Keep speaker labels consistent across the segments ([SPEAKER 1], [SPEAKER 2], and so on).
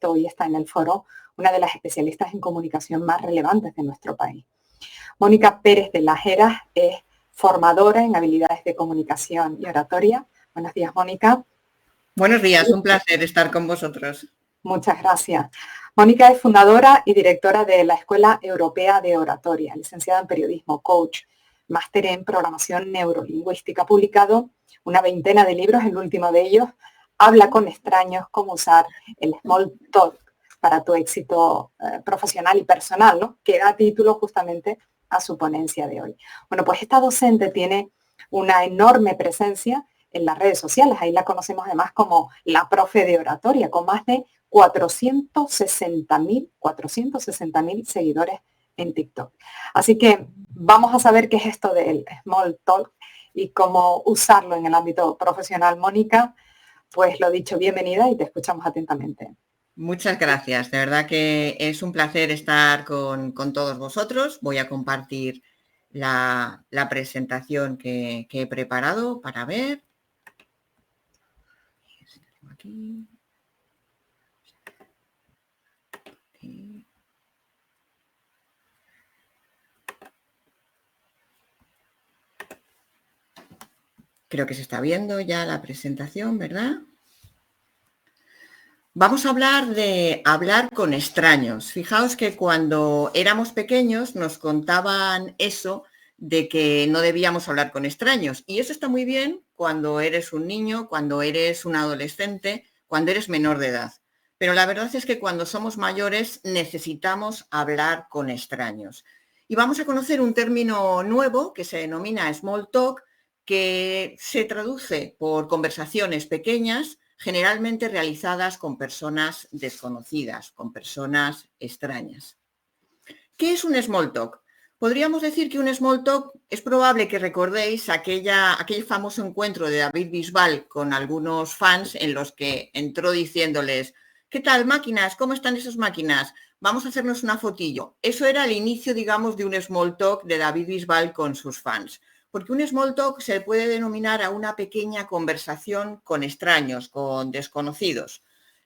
[SPEAKER 1] hoy está en el foro una de las especialistas en comunicación más relevantes de nuestro país. Mónica Pérez de las Heras es formadora en habilidades de comunicación y oratoria. Buenos días, Mónica.
[SPEAKER 2] Buenos días, un placer estar con vosotros.
[SPEAKER 1] Muchas gracias. Mónica es fundadora y directora de la Escuela Europea de Oratoria, licenciada en periodismo, coach, máster en programación neurolingüística, publicado una veintena de libros, el último de ellos, Habla con extraños, cómo usar el small talk para tu éxito profesional y personal, ¿no? Que da título justamente a su ponencia de hoy. Bueno, pues esta docente tiene una enorme presencia en las redes sociales, ahí la conocemos además como la profe de oratoria, con más de 460.000 seguidores en TikTok. Así que vamos a saber qué es esto del small talk y cómo usarlo en el ámbito profesional. Mónica, pues lo dicho, bienvenida y te escuchamos atentamente.
[SPEAKER 2] Muchas gracias, de verdad que es un placer estar con todos vosotros. Voy a compartir la presentación que he preparado para ver. Aquí. Creo que se está viendo ya la presentación, ¿verdad? Vamos a hablar de hablar con extraños. Fijaos que cuando éramos pequeños nos contaban eso de que no debíamos hablar con extraños. Y eso está muy bien cuando eres un niño, cuando eres un adolescente, cuando eres menor de edad. Pero la verdad es que cuando somos mayores necesitamos hablar con extraños. Y vamos a conocer un término nuevo que se denomina small talk, que se traduce por conversaciones pequeñas, generalmente realizadas con personas desconocidas, con personas extrañas. ¿Qué es un small talk? Podríamos decir que un small talk es probable que recordéis aquel famoso encuentro de David Bisbal con algunos fans en los que entró diciéndoles: ¿qué tal, máquinas? ¿Cómo están esas máquinas? Vamos a hacernos una fotillo. Eso era el inicio, digamos, de un small talk de David Bisbal con sus fans. Porque un small talk se puede denominar a una pequeña conversación con extraños, con desconocidos.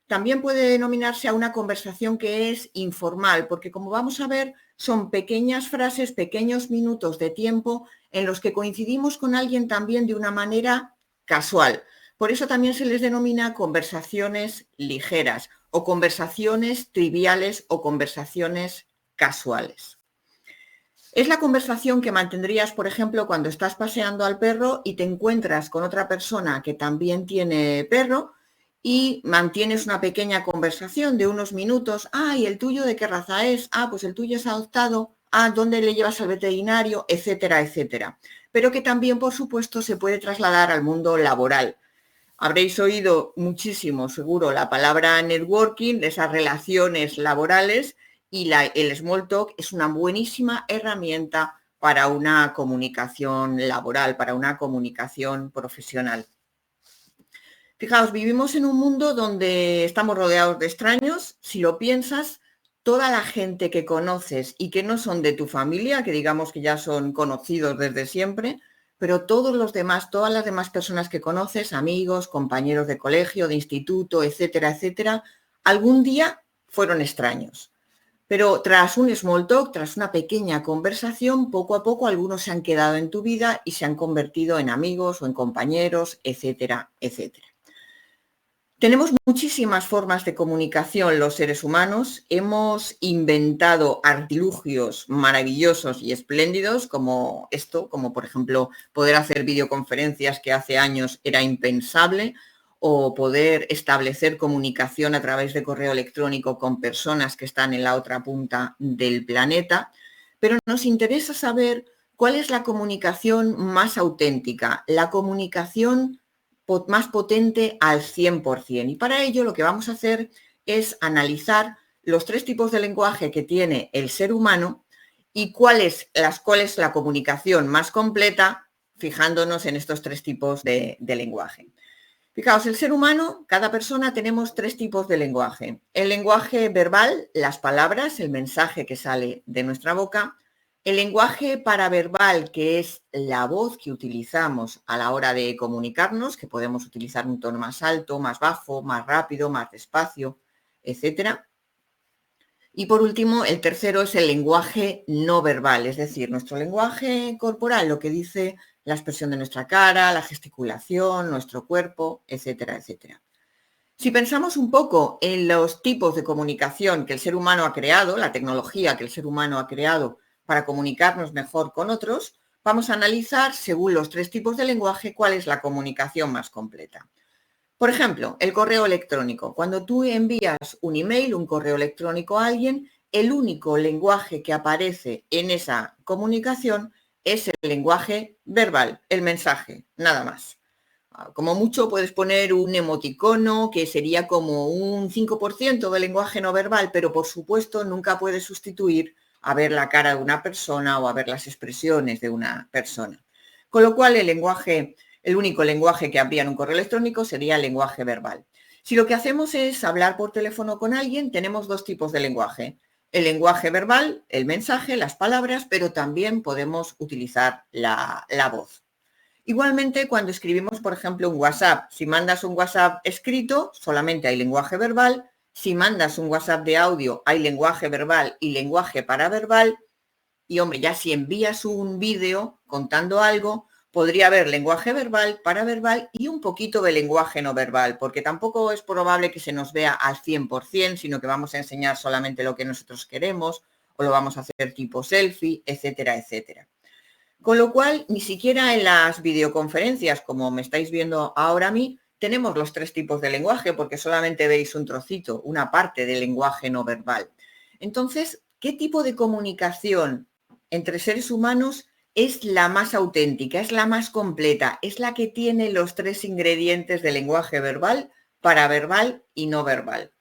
[SPEAKER 2] También puede denominarse a una conversación que es informal, porque como vamos a ver, son pequeñas frases, pequeños minutos de tiempo en los que coincidimos con alguien también de una manera casual. Por eso también se les denomina conversaciones ligeras o conversaciones triviales o conversaciones casuales. Es la conversación que mantendrías, por ejemplo, cuando estás paseando al perro y te encuentras con otra persona que también tiene perro y mantienes una pequeña conversación de unos minutos. Ah, ¿y el tuyo de qué raza es? Ah, pues el tuyo es adoptado. Ah, ¿dónde le llevas al veterinario? Etcétera, etcétera. Pero que también, por supuesto, se puede trasladar al mundo laboral. Habréis oído muchísimo, seguro, la palabra networking, esas relaciones laborales, y el small talk es una buenísima herramienta para una comunicación laboral, para una comunicación profesional. Fijaos, vivimos en un mundo donde estamos rodeados de extraños. Si lo piensas, toda la gente que conoces y que no son de tu familia, que digamos que ya son conocidos desde siempre, pero todos los demás, todas las demás personas que conoces, amigos, compañeros de colegio, de instituto, etcétera, etcétera, algún día fueron extraños. Pero tras un small talk, tras una pequeña conversación, poco a poco algunos se han quedado en tu vida y se han convertido en amigos o en compañeros, etcétera, etcétera. Tenemos muchísimas formas de comunicación los seres humanos. Hemos inventado artilugios maravillosos y espléndidos como esto, como por ejemplo poder hacer videoconferencias que hace años era impensable, o poder establecer comunicación a través de correo electrónico con personas que están en la otra punta del planeta. Pero nos interesa saber cuál es la comunicación más auténtica, la comunicación más potente al 100%. Y para ello lo que vamos a hacer es analizar los tres tipos de lenguaje que tiene el ser humano y cuál es la comunicación más completa, fijándonos en estos tres tipos de lenguaje. Fijaos, el ser humano, cada persona tenemos tres tipos de lenguaje. El lenguaje verbal, las palabras, el mensaje que sale de nuestra boca. El lenguaje paraverbal, que es la voz que utilizamos a la hora de comunicarnos, que podemos utilizar un tono más alto, más bajo, más rápido, más despacio, etcétera. Y por último, el tercero es el lenguaje no verbal, es decir, nuestro lenguaje corporal, lo que dice la expresión de nuestra cara, la gesticulación, nuestro cuerpo, etcétera, etcétera. Si pensamos un poco en los tipos de comunicación que el ser humano ha creado, la tecnología que el ser humano ha creado para comunicarnos mejor con otros, vamos a analizar, según los 3 tipos de lenguaje, cuál es la comunicación más completa. Por ejemplo, el correo electrónico. Cuando tú envías un email, un correo electrónico a alguien, el único lenguaje que aparece en esa comunicación es el lenguaje verbal, el mensaje, nada más. Como mucho puedes poner un emoticono que sería como un 5% del lenguaje no verbal, pero por supuesto nunca puedes sustituir a ver la cara de una persona o a ver las expresiones de una persona. Con lo cual el único lenguaje que habría en un correo electrónico sería el lenguaje verbal. Si lo que hacemos es hablar por teléfono con alguien, tenemos 2 tipos de lenguaje. El lenguaje verbal, el mensaje, las palabras, pero también podemos utilizar la voz. Igualmente, cuando escribimos, por ejemplo, un WhatsApp, si mandas un WhatsApp escrito, solamente hay lenguaje verbal. Si mandas un WhatsApp de audio, hay lenguaje verbal y lenguaje paraverbal. Y, hombre, ya si envías un vídeo contando algo, podría haber lenguaje verbal, paraverbal y un poquito de lenguaje no verbal, porque tampoco es probable que se nos vea al 100%, sino que vamos a enseñar solamente lo que nosotros queremos o lo vamos a hacer tipo selfie, etcétera, etcétera. Con lo cual, ni siquiera en las videoconferencias, como me estáis viendo ahora a mí, tenemos los 3 tipos de lenguaje, porque solamente veis un trocito, una parte del lenguaje no verbal. Entonces, ¿qué tipo de comunicación entre seres humanos es la más auténtica, es la más completa, es la que tiene los 3 ingredientes del lenguaje verbal, paraverbal y no verbal?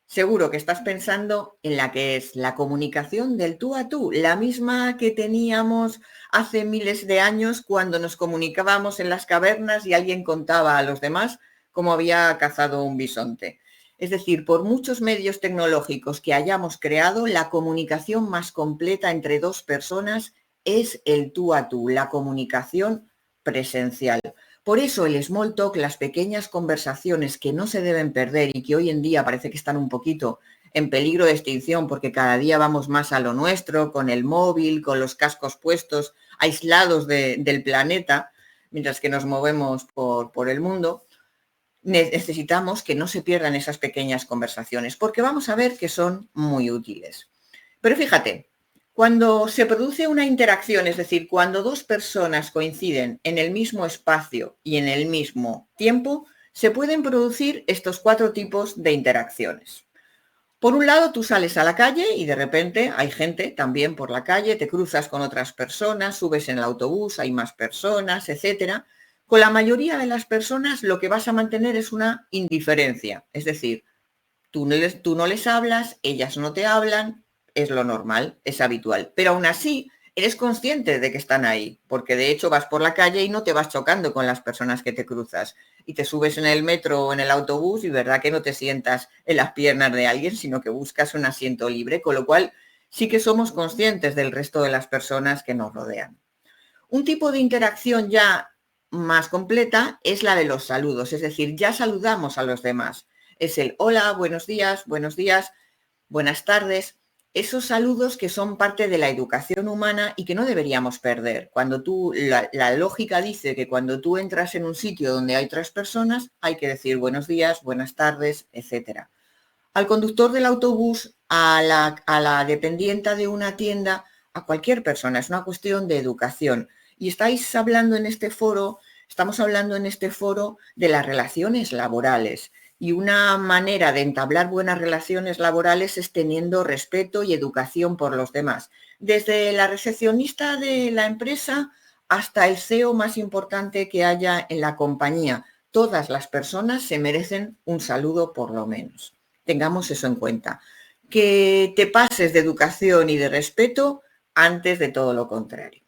[SPEAKER 2] Seguro que estás pensando en la que es la comunicación del tú a tú, la misma que teníamos hace miles de años cuando nos comunicábamos en las cavernas y alguien contaba a los demás cómo había cazado un bisonte. Es decir, por muchos medios tecnológicos que hayamos creado, la comunicación más completa entre 2 personas es el tú a tú, la comunicación presencial. Por eso el small talk, las pequeñas conversaciones que no se deben perder y que hoy en día parece que están un poquito en peligro de extinción porque cada día vamos más a lo nuestro, con el móvil, con los cascos puestos, aislados del planeta, mientras que nos movemos por el mundo, necesitamos que no se pierdan esas pequeñas conversaciones porque vamos a ver que son muy útiles. Pero fíjate, cuando se produce una interacción, es decir, cuando 2 personas coinciden en el mismo espacio y en el mismo tiempo, se pueden producir estos 4 tipos de interacciones. Por un lado, tú sales a la calle y de repente hay gente también por la calle, te cruzas con otras personas, subes en el autobús, hay más personas, etcétera. Con la mayoría de las personas lo que vas a mantener es una indiferencia, es decir, tú no les hablas, ellas no te hablan, es lo normal, es habitual. Pero aún así, eres consciente de que están ahí, porque de hecho vas por la calle y no te vas chocando con las personas que te cruzas. Y te subes en el metro o en el autobús y verdad que no te sientas en las piernas de alguien, sino que buscas un asiento libre, con lo cual sí que somos conscientes del resto de las personas que nos rodean. Un tipo de interacción ya más completa es la de los saludos, es decir, ya saludamos a los demás. Es el hola, buenos días, buenas tardes. Esos saludos que son parte de la educación humana y que no deberíamos perder. La lógica dice que cuando tú entras en un sitio donde hay 3 personas, hay que decir buenos días, buenas tardes, etcétera. Al conductor del autobús, a la dependienta de una tienda, a cualquier persona, es una cuestión de educación. Y estamos hablando en este foro de las relaciones laborales. Y una manera de entablar buenas relaciones laborales es teniendo respeto y educación por los demás. Desde la recepcionista de la empresa hasta el CEO más importante que haya en la compañía. Todas las personas se merecen un saludo por lo menos. Tengamos eso en cuenta. Que te pases de educación y de respeto antes de todo lo contrario.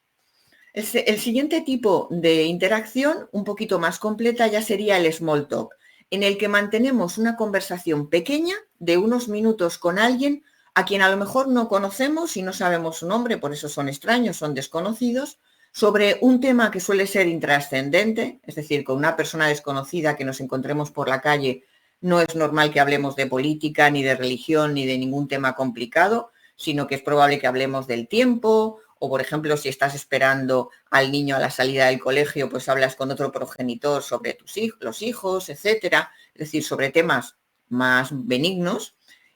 [SPEAKER 2] El siguiente tipo de interacción, un poquito más completa, ya sería el small talk, en el que mantenemos una conversación pequeña de unos minutos con alguien a quien a lo mejor no conocemos y no sabemos su nombre, por eso son extraños, son desconocidos, sobre un tema que suele ser intrascendente, es decir, con una persona desconocida que nos encontremos por la calle No es normal que hablemos de política, ni de religión, ni de ningún tema complicado, sino que es probable que hablemos del tiempo o, por ejemplo, si estás esperando al niño a la salida del colegio, pues hablas con otro progenitor sobre los hijos, etcétera. Es decir, sobre temas más benignos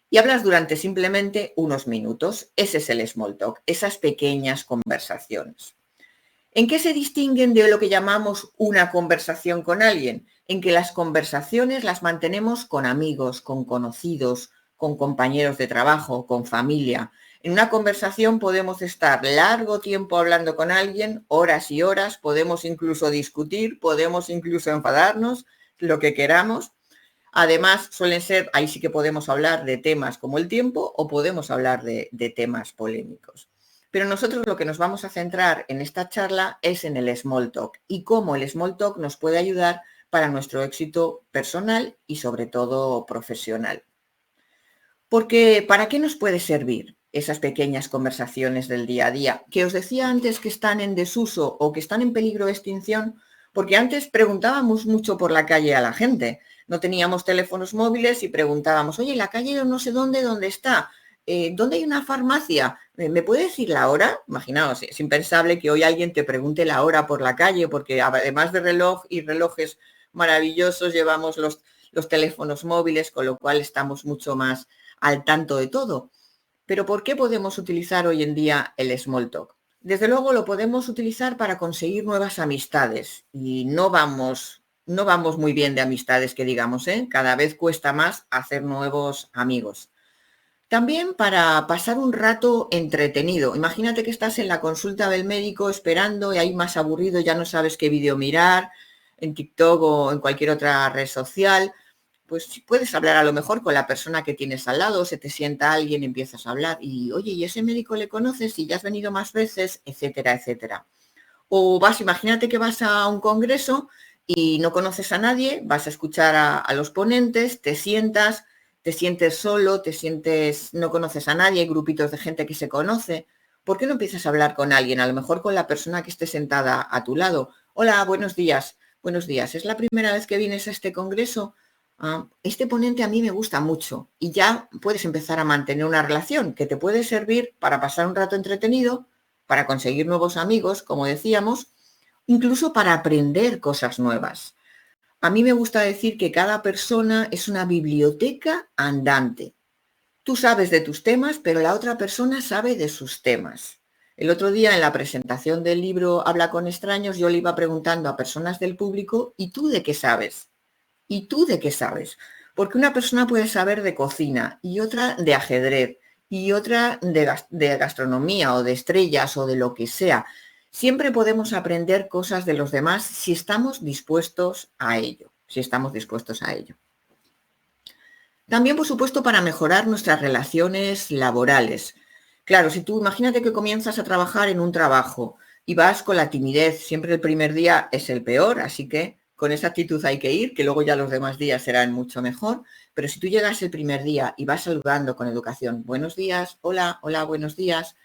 [SPEAKER 2] y hablas durante simplemente unos minutos. Ese es el small talk, esas pequeñas conversaciones. ¿En qué se distinguen de lo que llamamos una conversación con alguien? En que las conversaciones las mantenemos con amigos, con conocidos, con compañeros de trabajo, con familia. En una conversación podemos estar largo tiempo hablando con alguien, horas y horas, podemos incluso discutir, podemos incluso enfadarnos, lo que queramos. Además, suelen ser, ahí sí que podemos hablar de temas como el tiempo o podemos hablar de temas polémicos. Pero nosotros lo que nos vamos a centrar en esta charla es en el small talk y cómo el small talk nos puede ayudar para nuestro éxito personal y sobre todo profesional. Porque ¿para qué nos puede servir esas pequeñas conversaciones del día a día? Que os decía antes que están en desuso o que están en peligro de extinción, porque antes preguntábamos mucho por la calle a la gente. No teníamos teléfonos móviles y preguntábamos, oye, la calle no sé dónde está. ¿Dónde hay una farmacia? ¿Me puede decir la hora? Imaginaos, es impensable que hoy alguien te pregunte la hora por la calle, porque además de reloj y relojes maravillosos, llevamos los teléfonos móviles, con lo cual estamos mucho más al tanto de todo. Pero ¿por qué podemos utilizar hoy en día el small talk? Desde luego lo podemos utilizar para conseguir nuevas amistades y no vamos muy bien de amistades que digamos, ¿eh? Cada vez cuesta más hacer nuevos amigos. También para pasar un rato entretenido. Imagínate que estás en la consulta del médico esperando y ahí más aburrido, ya no sabes qué vídeo mirar, en TikTok o en cualquier otra red social. Pues puedes hablar a lo mejor con la persona que tienes al lado, se te sienta alguien, empiezas a hablar y, oye, ¿y ese médico le conoces? ¿Y ya has venido más veces? Etcétera, etcétera. O imagínate que vas a un congreso y no conoces a nadie, vas a escuchar a los ponentes, te sientes solo, no conoces a nadie, hay grupitos de gente que se conoce. ¿Por qué no empiezas a hablar con alguien? A lo mejor con la persona que esté sentada a tu lado. Hola, buenos días. Buenos días. ¿Es la primera vez que vienes a este congreso? Este ponente a mí me gusta mucho y ya puedes empezar a mantener una relación que te puede servir para pasar un rato entretenido, para conseguir nuevos amigos, como decíamos, incluso para aprender cosas nuevas. A mí me gusta decir que cada persona es una biblioteca andante. Tú sabes de tus temas, pero la otra persona sabe de sus temas. El otro día en la presentación del libro Habla con extraños, yo le iba preguntando a personas del público, ¿y tú de qué sabes? ¿Y tú de qué sabes? Porque una persona puede saber de cocina y otra de ajedrez y otra de gastronomía o de estrellas o de lo que sea. Siempre podemos aprender cosas de los demás si estamos dispuestos a ello, También, por supuesto, para mejorar nuestras relaciones laborales. Claro, si tú imagínate que comienzas a trabajar en un trabajo y vas con la timidez, siempre el primer día es el peor, así que con esa actitud hay que ir, que luego ya los demás días serán mucho mejor. Pero si tú llegas el primer día y vas saludando con educación, buenos días, hola, hola, buenos días,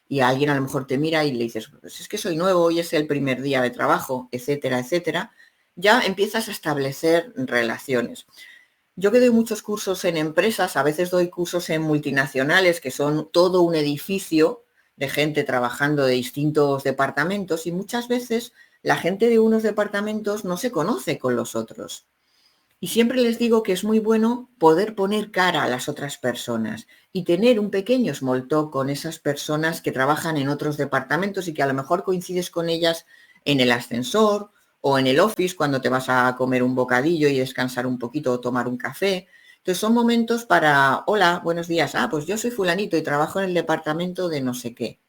[SPEAKER 2] y alguien a lo mejor te mira y le dices, pues es que soy nuevo, hoy es el primer día de trabajo, etcétera, etcétera, ya empiezas a establecer relaciones. Yo que doy muchos cursos en empresas, a veces doy cursos en multinacionales, que son todo un edificio de gente trabajando de distintos departamentos y muchas veces la gente de unos departamentos no se conoce con los otros. Y siempre les digo que es muy bueno poder poner cara a las otras personas y tener un pequeño small talk con esas personas que trabajan en otros departamentos y que a lo mejor coincides con ellas en el ascensor o en el office cuando te vas a comer un bocadillo y descansar un poquito o tomar un café. Entonces son momentos para, hola, buenos días, pues yo soy fulanito y trabajo en el departamento de no sé qué.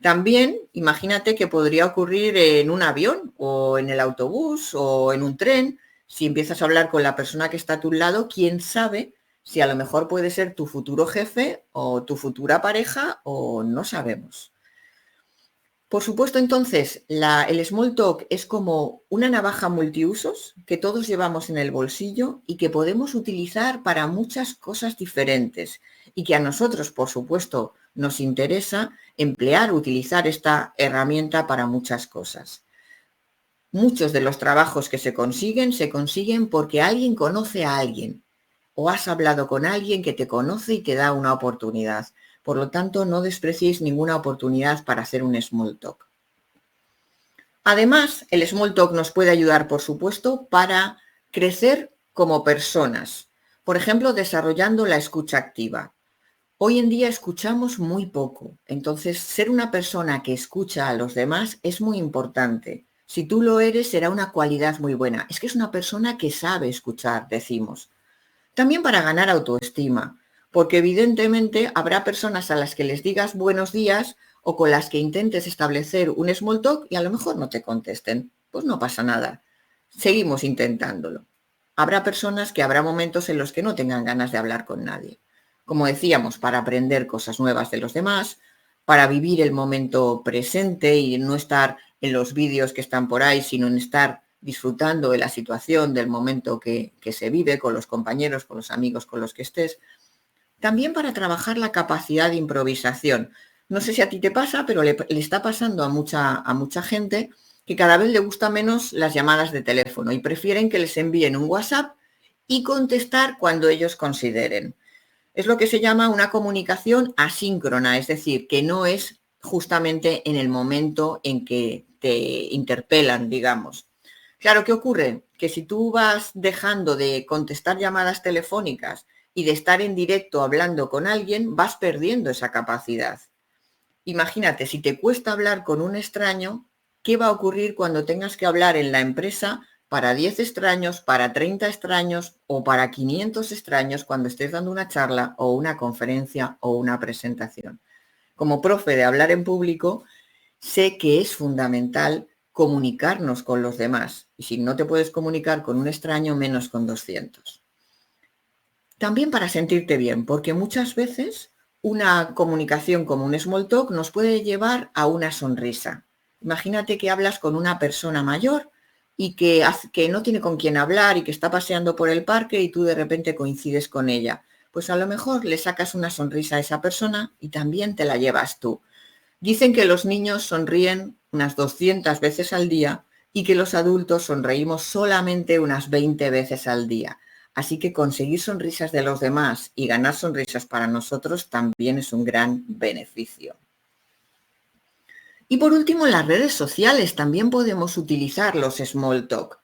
[SPEAKER 2] También imagínate que podría ocurrir en un avión o en el autobús o en un tren. Si empiezas a hablar con la persona que está a tu lado, quién sabe si a lo mejor puede ser tu futuro jefe o tu futura pareja o no sabemos. Por supuesto, entonces, el small talk es como una navaja multiusos que todos llevamos en el bolsillo y que podemos utilizar para muchas cosas diferentes y que a nosotros, por supuesto, nos interesa utilizar esta herramienta para muchas cosas. Muchos de los trabajos que se consiguen porque alguien conoce a alguien o has hablado con alguien que te conoce y te da una oportunidad. Por lo tanto, no despreciéis ninguna oportunidad para hacer un small talk. Además, el small talk nos puede ayudar, por supuesto, para crecer como personas. Por ejemplo, desarrollando la escucha activa. Hoy en día escuchamos muy poco, entonces ser una persona que escucha a los demás es muy importante. Si tú lo eres, será una cualidad muy buena. Es que es una persona que sabe escuchar, decimos. También para ganar autoestima, porque evidentemente habrá personas a las que les digas buenos días o con las que intentes establecer un small talk y a lo mejor no te contesten. Pues no pasa nada. Seguimos intentándolo. Habrá personas que habrá momentos en los que no tengan ganas de hablar con nadie. Como decíamos, para aprender cosas nuevas de los demás, para vivir el momento presente y no estar en los vídeos que están por ahí, sino en estar disfrutando de la situación, del momento que se vive con los compañeros, con los amigos con los que estés. También para trabajar la capacidad de improvisación. No sé si a ti te pasa, pero le está pasando a mucha gente que cada vez le gusta menos las llamadas de teléfono y prefieren que les envíen un WhatsApp y contestar cuando ellos consideren. Es lo que se llama una comunicación asíncrona, es decir, que no es justamente en el momento en que te interpelan, digamos. Claro, ¿qué ocurre? Que si tú vas dejando de contestar llamadas telefónicas y de estar en directo hablando con alguien, vas perdiendo esa capacidad. Imagínate, si te cuesta hablar con un extraño, ¿qué va a ocurrir cuando tengas que hablar en la empresa para 10 extraños, para 30 extraños o para 500 extraños cuando estés dando una charla o una conferencia o una presentación? Como profe de hablar en público, sé que es fundamental comunicarnos con los demás. Y si no te puedes comunicar con un extraño, menos con 200. También para sentirte bien, porque muchas veces una comunicación como un small talk nos puede llevar a una sonrisa. Imagínate que hablas con una persona mayor y que no tiene con quién hablar y que está paseando por el parque y tú de repente coincides con ella. Pues a lo mejor le sacas una sonrisa a esa persona y también te la llevas tú. Dicen que los niños sonríen unas 200 veces al día y que los adultos sonreímos solamente unas 20 veces al día. Así que conseguir sonrisas de los demás y ganar sonrisas para nosotros también es un gran beneficio. Y por último, en las redes sociales también podemos utilizar los small talk.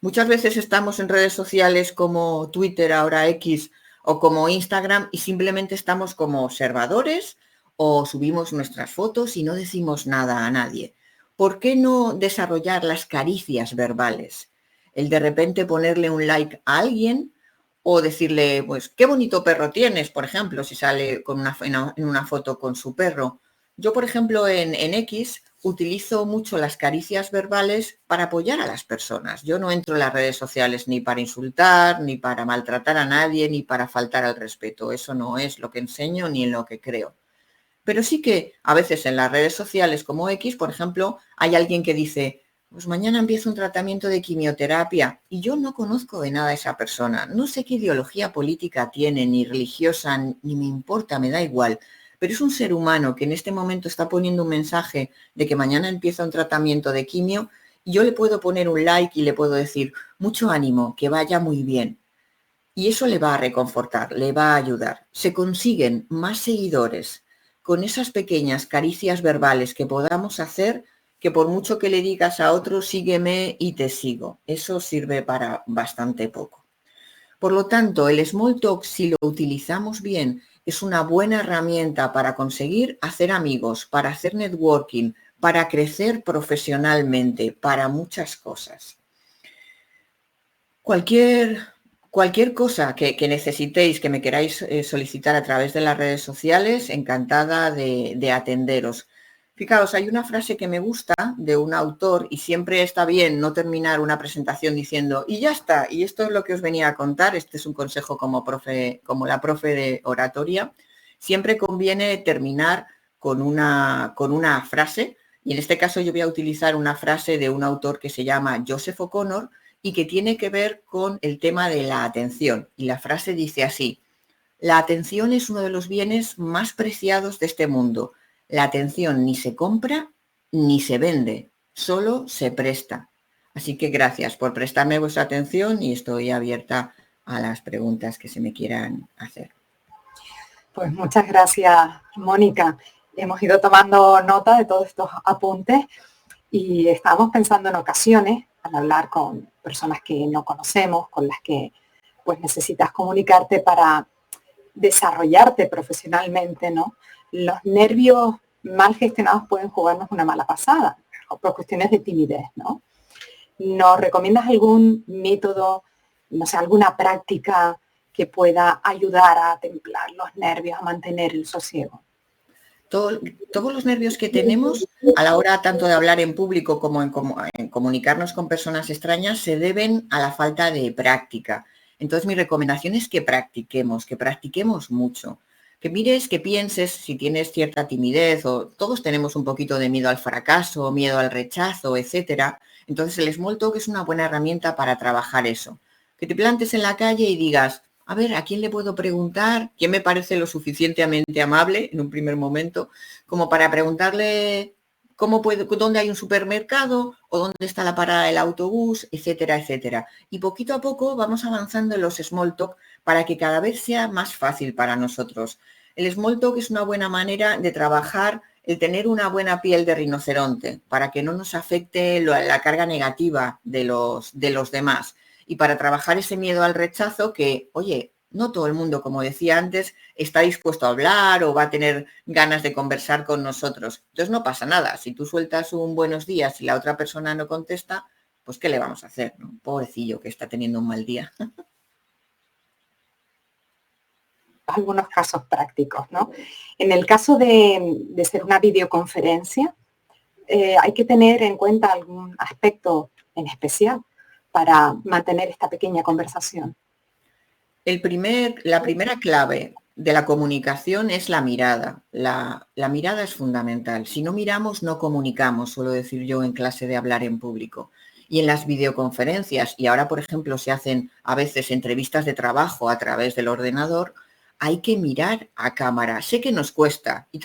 [SPEAKER 2] Muchas veces estamos en redes sociales como Twitter, ahora X, o como Instagram y simplemente estamos como observadores o subimos nuestras fotos y no decimos nada a nadie. ¿Por qué no desarrollar las caricias verbales? El de repente ponerle un like a alguien o decirle, pues, qué bonito perro tienes, por ejemplo, si sale en una foto con su perro. Yo, por ejemplo, en X utilizo mucho las caricias verbales para apoyar a las personas. Yo no entro en las redes sociales ni para insultar, ni para maltratar a nadie, ni para faltar al respeto. Eso no es lo que enseño ni en lo que creo. Pero sí que a veces en las redes sociales como X, por ejemplo, hay alguien que dice, pues mañana empiezo un tratamiento de quimioterapia y yo no conozco de nada a esa persona. No sé qué ideología política tiene, ni religiosa, ni me importa, me da igual. Pero es un ser humano que en este momento está poniendo un mensaje de que mañana empieza un tratamiento de quimio y yo le puedo poner un like y le puedo decir, mucho ánimo, que vaya muy bien. Y eso le va a reconfortar, le va a ayudar. Se consiguen más seguidores con esas pequeñas caricias verbales que podamos hacer, que por mucho que le digas a otro, sígueme y te sigo. Eso sirve para bastante poco. Por lo tanto, el small talk, si lo utilizamos bien, es una buena herramienta para conseguir hacer amigos, para hacer networking, para crecer profesionalmente, para muchas cosas. Cualquier cosa que necesitéis, que me queráis solicitar a través de las redes sociales, encantada de atenderos. Fijaos, hay una frase que me gusta de un autor y siempre está bien no terminar una presentación diciendo y ya está, y esto es lo que os venía a contar, este es un consejo como la profe de oratoria, siempre conviene terminar con una frase y en este caso yo voy a utilizar una frase de un autor que se llama Joseph O'Connor y que tiene que ver con el tema de la atención. Y la frase dice así, la atención es uno de los bienes más preciados de este mundo. La atención ni se compra ni se vende, solo se presta. Así que gracias por prestarme vuestra atención y estoy abierta a las preguntas que se me quieran hacer.
[SPEAKER 1] Pues muchas gracias, Mónica. Hemos ido tomando nota de todos estos apuntes y estábamos pensando en ocasiones, al hablar con personas que no conocemos, con las que pues necesitas comunicarte para desarrollarte profesionalmente, ¿no? Los nervios mal gestionados pueden jugarnos una mala pasada, por cuestiones de timidez, ¿no? ¿Nos recomiendas algún método, no sé, alguna práctica que pueda ayudar a templar los nervios, a mantener el sosiego?
[SPEAKER 2] Todos los nervios que tenemos a la hora tanto de hablar en público como en comunicarnos con personas extrañas se deben a la falta de práctica. Entonces mi recomendación es que practiquemos mucho. Que mires, que pienses si tienes cierta timidez o todos tenemos un poquito de miedo al fracaso, miedo al rechazo, etcétera. Entonces el small talk es una buena herramienta para trabajar eso. Que te plantes en la calle y digas, a ver, ¿a quién le puedo preguntar? ¿Quién me parece lo suficientemente amable en un primer momento como para preguntarle dónde hay un supermercado o dónde está la parada del autobús, etcétera, etcétera? Y poquito a poco vamos avanzando en los small talk para que cada vez sea más fácil para nosotros. El small talk es una buena manera de trabajar el tener una buena piel de rinoceronte para que no nos afecte la carga negativa de los demás. Y para trabajar ese miedo al rechazo que, oye, no todo el mundo, como decía antes, está dispuesto a hablar o va a tener ganas de conversar con nosotros. Entonces no pasa nada. Si tú sueltas un buenos días y la otra persona no contesta, pues ¿qué le vamos a hacer, ¿no? Pobrecillo que está teniendo un mal día.
[SPEAKER 1] Algunos casos prácticos, ¿no? En el caso de ser una videoconferencia, hay que tener en cuenta algún aspecto en especial para mantener esta pequeña conversación.
[SPEAKER 2] La primera clave de la comunicación es la mirada. La mirada es fundamental. Si no miramos, no comunicamos, suelo decir yo en clase de hablar en público. Y en las videoconferencias, y ahora, por ejemplo, se hacen a veces entrevistas de trabajo a través del ordenador, hay que mirar a cámara. Sé que nos cuesta y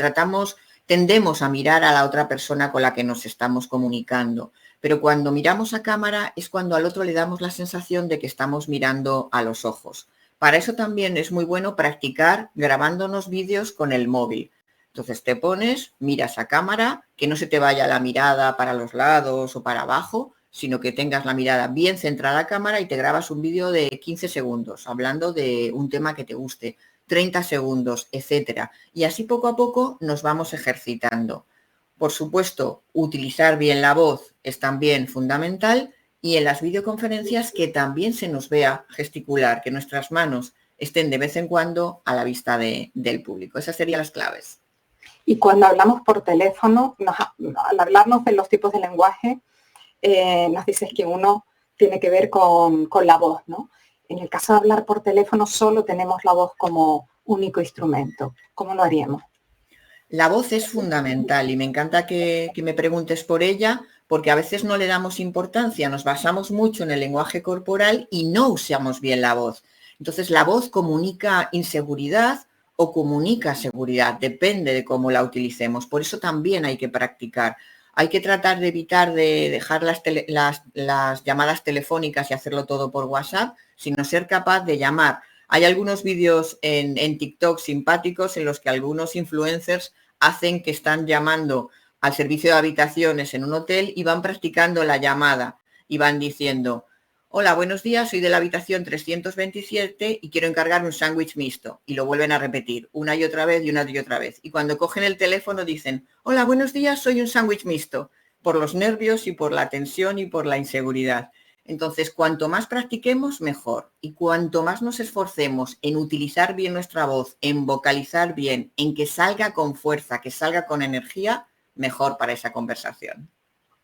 [SPEAKER 2] tendemos a mirar a la otra persona con la que nos estamos comunicando. Pero cuando miramos a cámara es cuando al otro le damos la sensación de que estamos mirando a los ojos. Para eso también es muy bueno practicar grabándonos vídeos con el móvil. Entonces te pones, miras a cámara, que no se te vaya la mirada para los lados o para abajo, sino que tengas la mirada bien centrada a cámara y te grabas un vídeo de 15 segundos hablando de un tema que te guste, 30 segundos, etcétera. Y así poco a poco nos vamos ejercitando. Por supuesto, utilizar bien la voz es también fundamental y en las videoconferencias que también se nos vea gesticular, que nuestras manos estén de vez en cuando a la vista del público. Esas serían las claves.
[SPEAKER 1] Y cuando hablamos por teléfono, al hablarnos de los tipos de lenguaje, nos dices que uno tiene que ver con la voz, ¿no? En el caso de hablar por teléfono, solo tenemos la voz como único instrumento. ¿Cómo lo haríamos?
[SPEAKER 2] La voz es fundamental y me encanta que me preguntes por ella, porque a veces no le damos importancia, nos basamos mucho en el lenguaje corporal y no usamos bien la voz. Entonces la voz comunica inseguridad o comunica seguridad, depende de cómo la utilicemos. Por eso también hay que practicar. Hay que tratar de evitar de dejar las llamadas telefónicas y hacerlo todo por WhatsApp, sino ser capaz de llamar. Hay algunos vídeos en TikTok simpáticos en los que algunos influencers hacen que están llamando al servicio de habitaciones en un hotel y van practicando la llamada y van diciendo, hola, buenos días, soy de la habitación 327 y quiero encargar un sándwich mixto. Y lo vuelven a repetir una y otra vez y una y otra vez. Y cuando cogen el teléfono dicen, hola, buenos días, soy un sándwich mixto, por los nervios y por la tensión y por la inseguridad. Entonces, cuanto más practiquemos, mejor. Y cuanto más nos esforcemos en utilizar bien nuestra voz, en vocalizar bien, en que salga con fuerza, que salga con energía, mejor para esa conversación.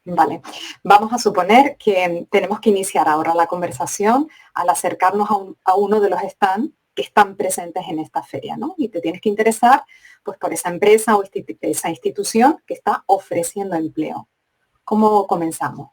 [SPEAKER 1] Vale, vamos a suponer que tenemos que iniciar ahora la conversación al acercarnos a uno de los stands que están presentes en esta feria, ¿no? Y te tienes que interesar pues, por esa empresa o esa institución que está ofreciendo empleo. ¿Cómo comenzamos?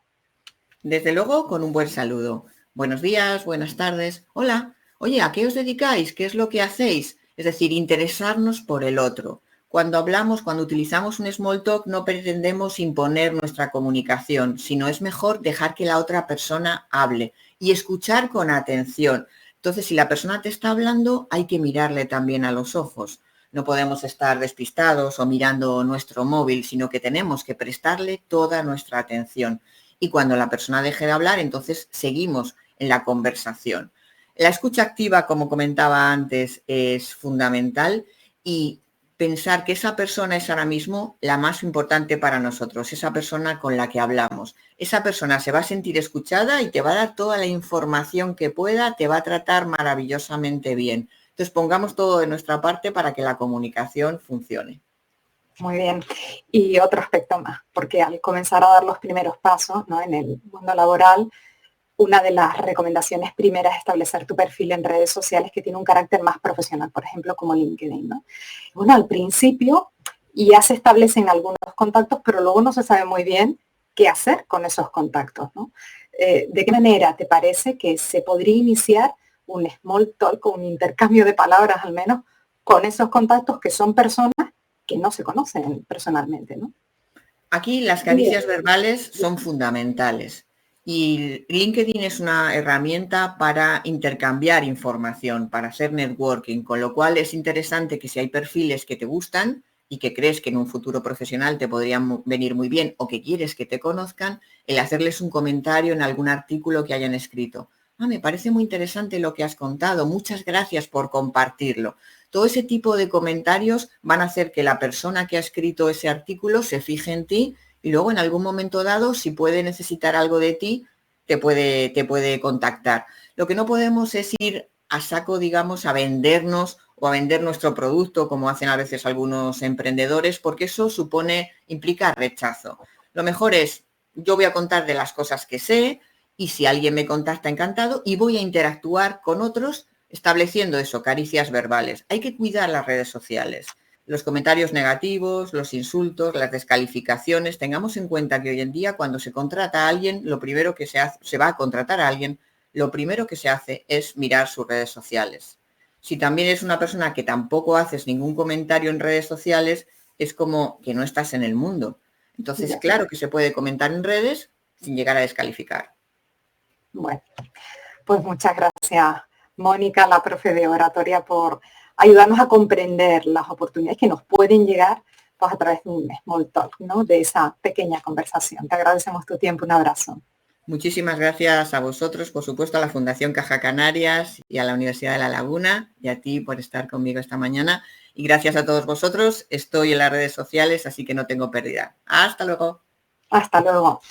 [SPEAKER 2] Desde luego, con un buen saludo. Buenos días, buenas tardes. Hola. Oye, ¿a qué os dedicáis? ¿Qué es lo que hacéis? Es decir, interesarnos por el otro. Cuando hablamos, cuando utilizamos un small talk, no pretendemos imponer nuestra comunicación, sino es mejor dejar que la otra persona hable y escuchar con atención. Entonces, si la persona te está hablando, hay que mirarle también a los ojos. No podemos estar despistados o mirando nuestro móvil, sino que tenemos que prestarle toda nuestra atención. Y cuando la persona deje de hablar, entonces seguimos en la conversación. La escucha activa, como comentaba antes, es fundamental y pensar que esa persona es ahora mismo la más importante para nosotros, esa persona con la que hablamos. Esa persona se va a sentir escuchada y te va a dar toda la información que pueda, te va a tratar maravillosamente bien. Entonces pongamos todo de nuestra parte para que la comunicación funcione.
[SPEAKER 1] Muy bien. Y otro aspecto más, porque al comenzar a dar los primeros pasos, ¿no?, en el mundo laboral, una de las recomendaciones primeras es establecer tu perfil en redes sociales que tiene un carácter más profesional, por ejemplo, como LinkedIn, ¿no? Bueno, al principio ya se establecen algunos contactos, pero luego no se sabe muy bien qué hacer con esos contactos, ¿no? ¿De qué manera te parece que se podría iniciar un small talk, un intercambio de palabras al menos, con esos contactos que son personas que no se conocen personalmente, ¿no?
[SPEAKER 2] Aquí las caricias verbales son fundamentales y LinkedIn es una herramienta para intercambiar información, para hacer networking, con lo cual es interesante que si hay perfiles que te gustan y que crees que en un futuro profesional te podrían venir muy bien o que quieres que te conozcan, el hacerles un comentario en algún artículo que hayan escrito. Me parece muy interesante lo que has contado, muchas gracias por compartirlo. Todo ese tipo de comentarios van a hacer que la persona que ha escrito ese artículo se fije en ti y luego en algún momento dado, si puede necesitar algo de ti, te puede contactar. Lo que no podemos es ir a saco, digamos, a vendernos o a vender nuestro producto, como hacen a veces algunos emprendedores, porque eso implica rechazo. Lo mejor es, yo voy a contar de las cosas que sé y si alguien me contacta, encantado, y voy a interactuar con otros estableciendo eso, caricias verbales. Hay que cuidar las redes sociales. Los comentarios negativos, los insultos, las descalificaciones. Tengamos en cuenta que hoy en día cuando se contrata a alguien, lo primero que se hace, se va a contratar a alguien, lo primero que se hace es mirar sus redes sociales. Si también es una persona que tampoco haces ningún comentario en redes sociales, es como que no estás en el mundo. Entonces, claro que se puede comentar en redes sin llegar a descalificar.
[SPEAKER 1] Bueno, pues muchas gracias, Mónica, la profe de oratoria, por ayudarnos a comprender las oportunidades que nos pueden llegar pues, a través de un small talk, ¿no?, de esa pequeña conversación. Te agradecemos tu tiempo. Un abrazo.
[SPEAKER 2] Muchísimas gracias a vosotros, por supuesto, a la Fundación Caja Canarias y a la Universidad de La Laguna y a ti por estar conmigo esta mañana. Y gracias a todos vosotros. Estoy en las redes sociales, así que no tengo pérdida. Hasta luego.
[SPEAKER 1] Hasta luego.